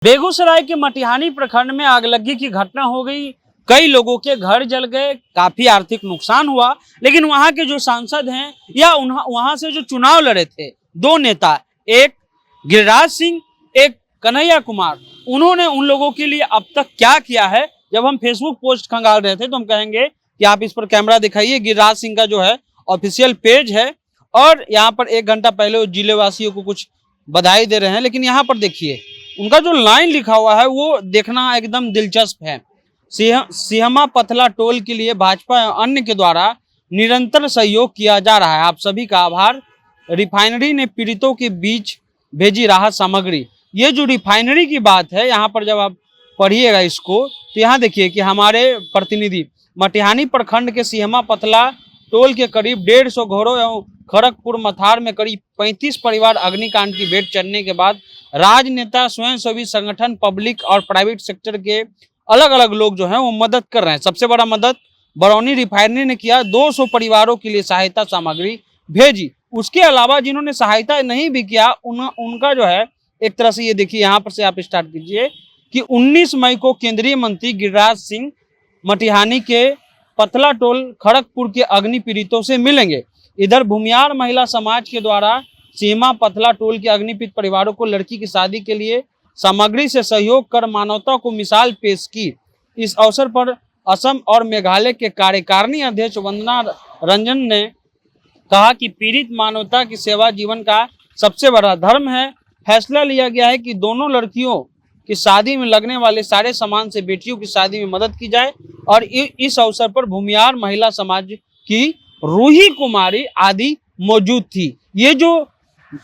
बेगूसराय के मटिहानी प्रखंड में आगलगी की घटना हो गई। कई लोगों के घर जल गए, काफी आर्थिक नुकसान हुआ। लेकिन वहां के जो सांसद हैं या वहां से जो चुनाव लड़े थे दो नेता, एक गिरिराज सिंह, एक कन्हैया कुमार, उन्होंने उन लोगों के लिए अब तक क्या किया है। जब हम फेसबुक पोस्ट खंगाल रहे थे तो हम कहेंगे कि आप इस पर कैमरा दिखाइए। गिरिराज सिंह का जो है ऑफिशियल पेज है और यहाँ पर 1 घंटा पहले वो जिले वासियों को कुछ बधाई दे रहे हैं। लेकिन यहाँ पर देखिए उनका जो लाइन लिखा हुआ है वो देखना एकदम दिलचस्प है। सिहमा पथला टोल के लिए भाजपा एवं अन्य के द्वारा निरंतर सहयोग किया जा रहा है। आप सभी का आभार। रिफाइनरी ने पीड़ितों के बीच भेजी राहत सामग्री। ये जो रिफाइनरी की बात है, यहाँ पर जब आप पढ़िएगा इसको तो यहाँ देखिए कि हमारे प्रतिनिधि मटिहानी प्रखंड के सिहमा पथला टोल के करीब 150 घरों एवं खड़गपुर मथार में करीब 35 परिवार अग्निकांड की भेंट चढ़ने के बाद राजनेता, स्वयंसेवी संगठन, पब्लिक और प्राइवेट सेक्टर के अलग अलग लोग जो हैं वो मदद कर रहे हैं। सबसे बड़ा मदद बरौनी रिफाइनरी ने किया। 200 परिवारों के लिए सहायता सामग्री भेजी। उसके अलावा जिन्होंने सहायता नहीं भी किया उनका जो है एक तरह से ये देखिए, यहाँ पर से आप स्टार्ट कीजिए कि 19 मई को केंद्रीय मंत्री गिरिराज सिंह मटिहानी के पथला टोल खड़गपुर के अग्नि पीड़ितों से मिलेंगे। इधर भूमियार महिला समाज के द्वारा सीमा पथला टोल के अग्निपीड़ित परिवारों को लड़की की शादी के लिए सामग्री से सहयोग कर मानवता को मिसाल पेश की। इस अवसर पर असम और मेघालय के कार्यकारिणी अध्यक्ष वंदना रंजन ने कहा कि पीड़ित मानवता की सेवा जीवन का सबसे बड़ा धर्म है। फैसला लिया गया है कि दोनों लड़कियों की शादी में लगने वाले सारे सामान से बेटियों की शादी में मदद की जाए। और इस अवसर पर भूमियार महिला समाज की रूही कुमारी आदि मौजूद थी। ये जो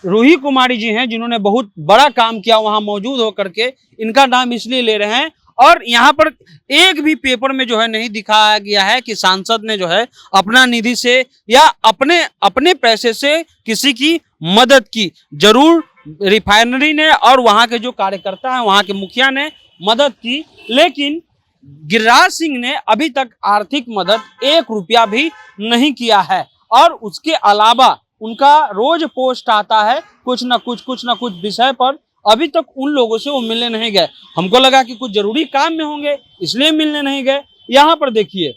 रूही कुमारी जी हैं जिन्होंने बहुत बड़ा काम किया, वहां मौजूद होकर के इनका नाम इसलिए ले रहे हैं। और यहाँ पर एक भी पेपर में जो है नहीं दिखाया गया है कि सांसद ने जो है अपना निधि से या अपने पैसे से किसी की मदद की। जरूर रिफाइनरी ने और वहां के जो कार्यकर्ता हैं, वहां के मुखिया ने मदद की, लेकिन गिरिराज सिंह ने अभी तक आर्थिक मदद 1 रुपया भी नहीं किया है। और उसके अलावा उनका रोज पोस्ट आता है कुछ ना कुछ विषय पर। अभी तक उन लोगों से वो मिलने नहीं गए। हमको लगा कि कुछ जरूरी काम में होंगे इसलिए मिलने नहीं गए। यहाँ पर देखिए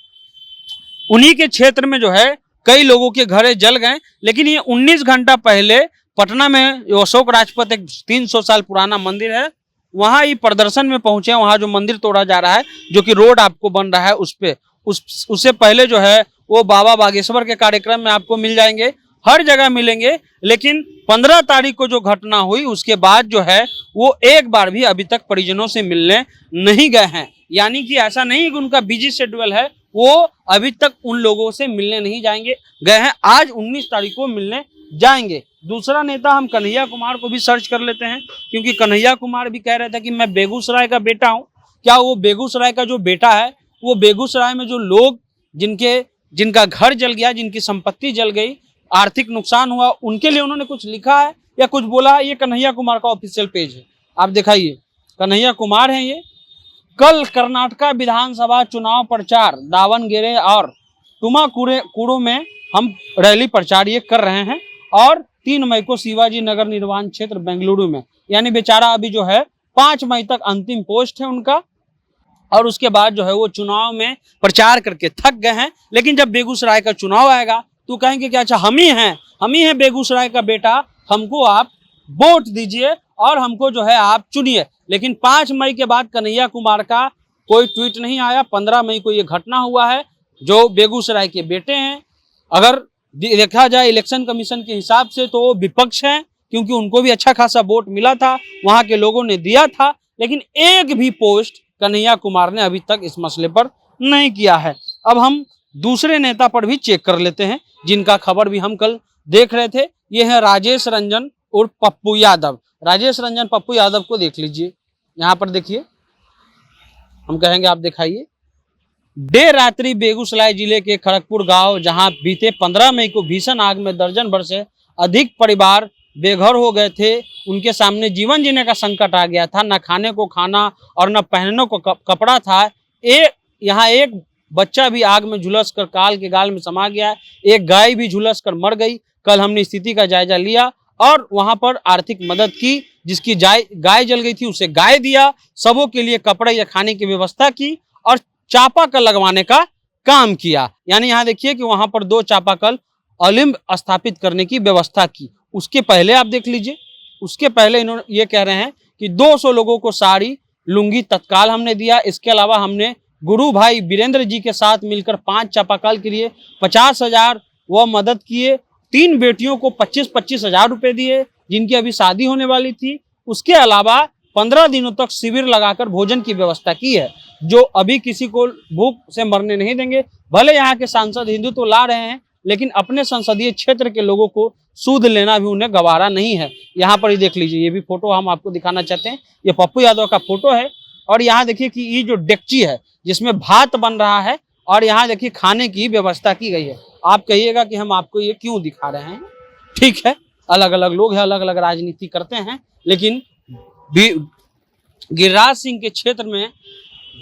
उन्हीं के क्षेत्र में जो है कई लोगों के घर जल गए। लेकिन ये 19 घंटा पहले पटना में अशोक राजपथ एक 300 साल पुराना मंदिर है, वहां ही प्रदर्शन में पहुंचे। वहां जो मंदिर तोड़ा जा रहा है, जो कि रोड आपको बन रहा है, उससे पहले जो है वो बाबा बागेश्वर के कार्यक्रम में आपको मिल जाएंगे, हर जगह मिलेंगे। लेकिन 15 तारीख को जो घटना हुई उसके बाद जो है वो एक बार भी अभी तक परिजनों से मिलने नहीं गए हैं। यानी कि ऐसा नहीं कि उनका बिजी शेड्यूल है, वो अभी तक उन लोगों से मिलने नहीं गए हैं। आज 19 तारीख को मिलने जाएंगे। दूसरा नेता हम कन्हैया कुमार को भी सर्च कर लेते हैं, क्योंकि कन्हैया कुमार भी कह रहे थे कि मैं बेगूसराय का बेटा हूँ। क्या वो बेगूसराय का जो बेटा है, वो बेगूसराय में जो लोग जिनका घर जल गया, जिनकी संपत्ति जल गई, आर्थिक नुकसान हुआ, उनके लिए उन्होंने कुछ लिखा है या कुछ बोला है? ये कन्हैया कुमार का ऑफिशियल पेज है, आप दिखाइए। कन्हैया कुमार हैं ये। कल कर्नाटका विधानसभा चुनाव प्रचार दावणगेरे और तुमाकुरू में हम रैली प्रचार ये कर रहे हैं। और 3 मई को शिवाजी नगर निर्वाचन क्षेत्र बेंगलुरु में, यानी बेचारा अभी जो है 5 मई तक अंतिम पोस्ट है उनका। और उसके बाद जो है वो चुनाव में प्रचार करके थक गए हैं। लेकिन जब बेगूसराय का चुनाव आएगा तो कहेंगे कि अच्छा हम ही हैं बेगूसराय का बेटा, हमको आप वोट दीजिए और हमको जो है आप चुनिए। लेकिन 5 मई के बाद कन्हैया कुमार का कोई ट्वीट नहीं आया। 15 मई को ये घटना हुआ है। जो बेगूसराय के बेटे हैं, अगर देखा जाए इलेक्शन कमीशन के हिसाब से तो वो विपक्ष हैं, क्योंकि उनको भी अच्छा खासा वोट मिला था, वहां के लोगों ने दिया था। लेकिन एक भी पोस्ट कन्हैया कुमार ने अभी तक इस मसले पर नहीं किया है। अब हम दूसरे नेता पर भी चेक कर लेते हैं, जिनका खबर भी हम कल देख रहे थे। ये है राजेश रंजन उर्फ पप्पू यादव। राजेश रंजन पप्पू यादव को देख लीजिए, यहाँ पर देखिए, हम कहेंगे आप दिखाइए। देर रात्रि बेगूसराय जिले के खड़गपुर गांव, जहां बीते 15 मई को भीषण आग में दर्जन भर से अधिक परिवार बेघर हो गए थे, उनके सामने जीवन जीने का संकट आ गया था। न खाने को खाना और न पहनने को कपड़ा था। यहाँ एक बच्चा भी आग में झुलस कर काल के गाल में समा गया। एक गाय भी झुलस कर मर गई। कल हमने स्थिति का जायजा लिया और वहां पर आर्थिक मदद की। जिसकी गाय जल गई थी उसे गाय दिया, सबों के लिए कपड़े या खाने की व्यवस्था की और चापाकल लगवाने का काम किया। यानी यहाँ देखिए कि वहां पर 2 चापाकल ओलिम्ब स्थापित करने की व्यवस्था की। उसके पहले आप देख लीजिए, उसके पहले इन्होंने ये कह रहे हैं कि 200 लोगों को साड़ी लुंगी तत्काल हमने दिया। इसके अलावा हमने गुरु भाई वीरेंद्र जी के साथ मिलकर 5 चापाकल के लिए 50,000 वह मदद किए। 3 बेटियों को 25-25 हजार रुपए दिए जिनकी अभी शादी होने वाली थी। उसके अलावा 15 दिनों तक शिविर लगाकर भोजन की व्यवस्था की है, जो अभी किसी को भूख से मरने नहीं देंगे। भले यहाँ के सांसद हिंदुत्व ला रहे हैं, लेकिन अपने संसदीय क्षेत्र के लोगों को सूद लेना भी उन्हें गवारा नहीं है। यहाँ पर ही देख लीजिए, ये भी फोटो हम आपको दिखाना चाहते हैं। ये पप्पू यादव का फोटो है और यहाँ देखिए कि ये जो डेगची है जिसमें भात बन रहा है और यहाँ देखिए खाने की व्यवस्था की गई है। आप कहिएगा कि हम आपको ये क्यों दिखा रहे हैं। ठीक है, अलग अलग लोग हैं, अलग अलग राजनीति करते हैं, लेकिन गिरिराज सिंह के क्षेत्र में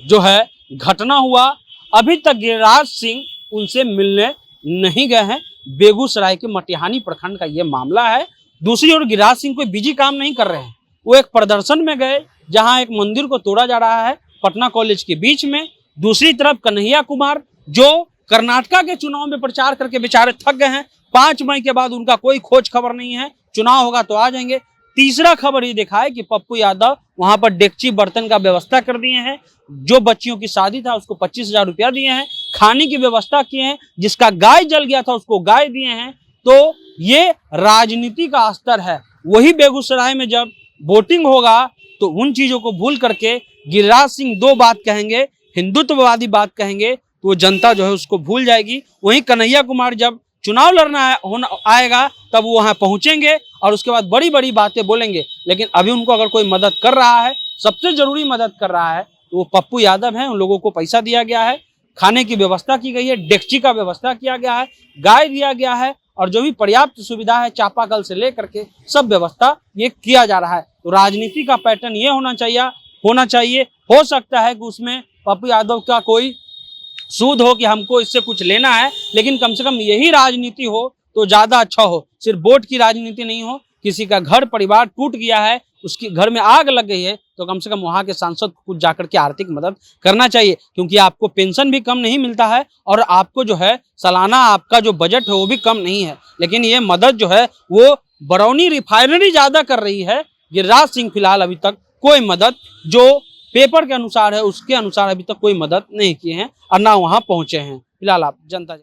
जो है घटना हुआ, अभी तक गिरिराज सिंह उनसे मिलने नहीं गए हैं। बेगूसराय के मटिहानी प्रखंड का ये मामला है। दूसरी ओर गिरिराज सिंह कोई बिजी काम नहीं कर रहे हैं, वो एक प्रदर्शन में गए जहां एक मंदिर को तोड़ा जा रहा है पटना कॉलेज के बीच में। दूसरी तरफ कन्हैया कुमार जो कर्नाटका के चुनाव में प्रचार करके बेचारे थक गए हैं। 5 मई के बाद उनका कोई खोज खबर नहीं है, चुनाव होगा तो आ जाएंगे। तीसरा खबर ये देखा है कि पप्पू यादव वहां पर डेगची बर्तन का व्यवस्था कर दिए हैं। जो बच्चियों की शादी था उसको 25,000 रुपया दिए हैं, खाने की व्यवस्था किए हैं, जिसका गाय जल गया था उसको गाय दिए हैं। तो ये राजनीति का स्तर है। वही बेगूसराय में जब वोटिंग होगा तो उन चीजों को भूल करके गिरिराज सिंह 2 बात कहेंगे, हिंदुत्ववादी बात कहेंगे, तो वो जनता जो है उसको भूल जाएगी। वहीं कन्हैया कुमार जब चुनाव लड़ना आएगा तब वो वहां पहुंचेंगे और उसके बाद बड़ी बड़ी बातें बोलेंगे। लेकिन अभी उनको अगर कोई मदद कर रहा है, सबसे जरूरी मदद कर रहा है, तो वो पप्पू यादव हैं। उन लोगों को पैसा दिया गया है, खाने की व्यवस्था की गई है, डेगची का व्यवस्था किया गया है, गाय दिया गया है और जो भी पर्याप्त सुविधा है चापाकल से लेकर के सब व्यवस्था ये किया जा रहा है। तो राजनीति का पैटर्न ये होना चाहिए। हो सकता है कि उसमें पप्पू यादव का कोई सूद हो कि हमको इससे कुछ लेना है, लेकिन कम से कम यही राजनीति हो तो ज्यादा अच्छा हो। सिर्फ वोट की राजनीति नहीं हो। किसी का घर परिवार टूट गया है, उसके घर में आग लग गई है, तो कम से कम वहां के सांसद को कुछ जाकर के आर्थिक मदद करना चाहिए, क्योंकि आपको पेंशन भी कम नहीं मिलता है और आपको जो है सालाना आपका जो बजट है वो भी कम नहीं है। लेकिन ये मदद जो है वो बरौनी रिफाइनरी ज्यादा कर रही है। गिरिराज सिंह फिलहाल अभी तक कोई मदद जो पेपर के अनुसार है उसके अनुसार अभी तक कोई मदद नहीं किए हैं और ना वहां पहुंचे हैं। फिलहाल आप जनता